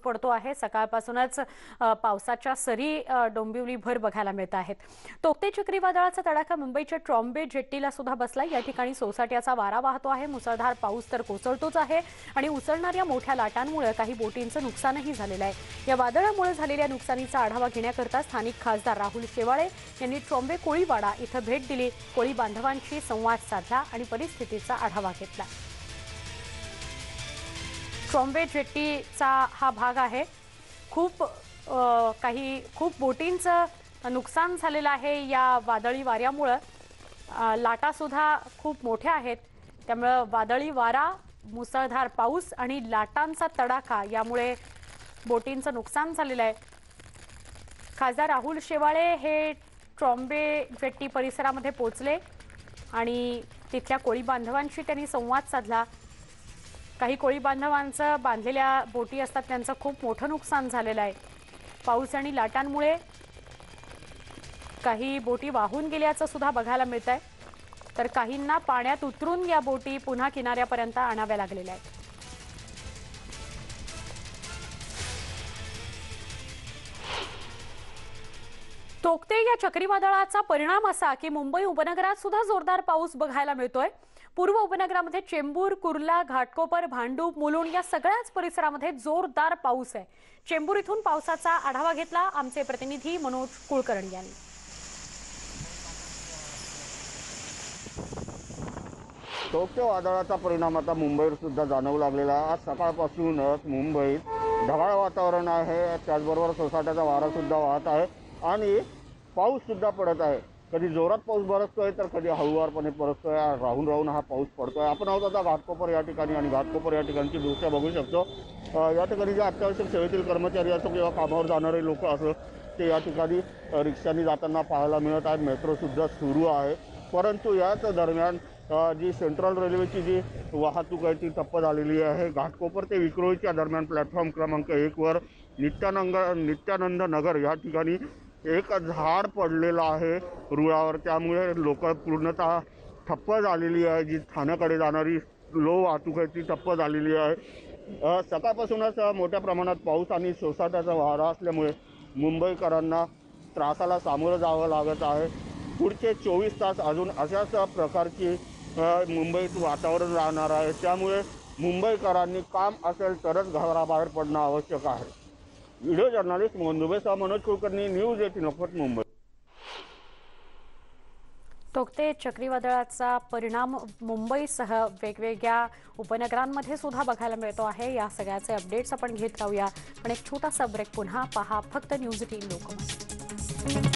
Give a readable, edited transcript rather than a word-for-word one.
पडतो आहे। सकाळपासूनच पावसाच्या सरी डोंबिवली भर बघायला मिळत आहेत। तोक्ते चक्रीवादळाचा तडाखा मुंबईच्या ट्रॉम्बे जेट्टीला सुद्धा बसला। या ठिकाणी सोसाट्याचा वारा वाहतो आहे। मुसळधार पाऊस तर कोसळतोच आहे आणि उसळणाऱ्या मोठ्या लाटांमुळे काही बोटींचं नुकसानही झालेलं आहे। या वादळामुळे झालेल्या नुकसानीचा आढावा घेण्याकरता स्थानिक खासदार राहुल शेवाळे यांनी ट्रॉम्बे कोळीवाडा इथं भेट दिली। कोळी बांधवांशी संवाद साधला आणि परिस्थितीचा आढावा घेतला। ट्रॉम्बे जेट्टीचा हा भाग आहे। खूप बोटींचं नुकसान झालेलं आहे। या वादळी वाऱ्यामुळे लाटा सुद्धा खूप मोठ्या आहेत। त्यामुळे वादळी वारा, मुसळधार पाऊस आणि लाटांचा तडाखा यामुळे बोटींचं नुकसान झालेलं आहे। खासदार राहुल शेवाळे हे ट्रॉम्बे जेट्टी परिसरामध्ये पोहोचले आणि तिथल्या कोळी बांधवांशी त्यांनी संवाद साधला। काही कोळी बांधवांचं बांधलेल्या बोटी असतात त्यांचं खूप मोठं नुकसान झालेलं आहे। पाऊस आणि लाटांमुळे काही बोटी वाहून गेल्याचं सुद्धा बघायला मिळत आहे, तर काहींना पाण्यात उतरून या बोटी पुन्हा किनाऱ्यापर्यंत आणाव्या लागलेल्या आहेत। तोक्ते या चक्रीवादळाचा परिणाम असा की मुंबई उपनगरात सुद्धा जोरदार पाऊस बघायला मिळतोय। पूर्व उपनगरामध्ये चेंबूर, कुर्ला, घाटकोपर, भांडूप, मुलुंड या सगळ्याच परिसरामध्ये जोरदार पाऊस आहे। चेंबूर इथून पावसाचा आढावा घेतला आमचे प्रतिनिधी मनोज कुलकर्णी यांनी। तोक्ते वादळाचा परिणाम आता मुंबईवर सुद्धा जाणवू लागलेला आहे। आज सकाळपासूनच मुंबईत ढगाळ वातावरण आहे, त्याचबरोबर सोसाट्याचा वारा सुद्धा वाहत आहे आणि पाऊस सुद्धा पडत आहे। कधी जोरात पाऊस बरसतोय तर कधी हळूवारपणे बरसतोय। राहून राहून हा पाऊस पडतोय। आपण आहोत आता घाटकोपर या ठिकाणी आणि घाटकोपर या ठिकाणची दृश्य बघू शकतो। या ठिकाणी जे अत्यावश्यक सेवेतील कर्मचारी असो किंवा कामावर जाणारे लोक असो ते या ठिकाणी रिक्षाने जाताना पाहायला मिळत आहेत। मेट्रो सुद्धा सुरू आहे, परंतु याच दरम्यान जी सेंट्रल रेल्वेची जी वाहतूक आहे ती ठप्प झालेली आहे। घाटकोपर ते विक्रोळीच्या दरम्यान प्लॅटफॉर्म क्रमांक 1 वर नित्यानंद नगर या ठिकाणी एक झाड पडलेलं आहे रुळावर, त्यामुळे लोक पूर्णतः ठप्प झालेली आहे। जी ठाण्याकडे जाणारी लो वाहतूक आहे ती ठप्प झालेली आहे। सकाळपासूनच मोठ्या प्रमाणात पाऊस आणि सोसाट्याचा वारा असल्यामुळे मुंबईकरांना त्रासाला सामोरं जावं लागत आहे। पुढचे 24 तास अजून अशाच प्रकारची मुंबईत वातावरण राहणार आहे, त्यामुळे मुंबईकरांनी काम असेल तरच घराबाहेर पडणं आवश्यक आहे। व्हिडिओ जर्नलिस्ट मोहन दुबेसह मनोज कुलकर्णी, न्यूज 18 मुंबई। तोक्ते चक्रीवादळाचा परिणाम मुंबईसह वेगवेगळ्या उपनगरांमध्ये सुद्धा बघायला मिळतो आहे। या सगळ्याचे अपडेट्स आपण घेत राहूया, पण एक छोटासा ब्रेक। पुन्हा पहा फक्त न्यूज 18 लोकमत।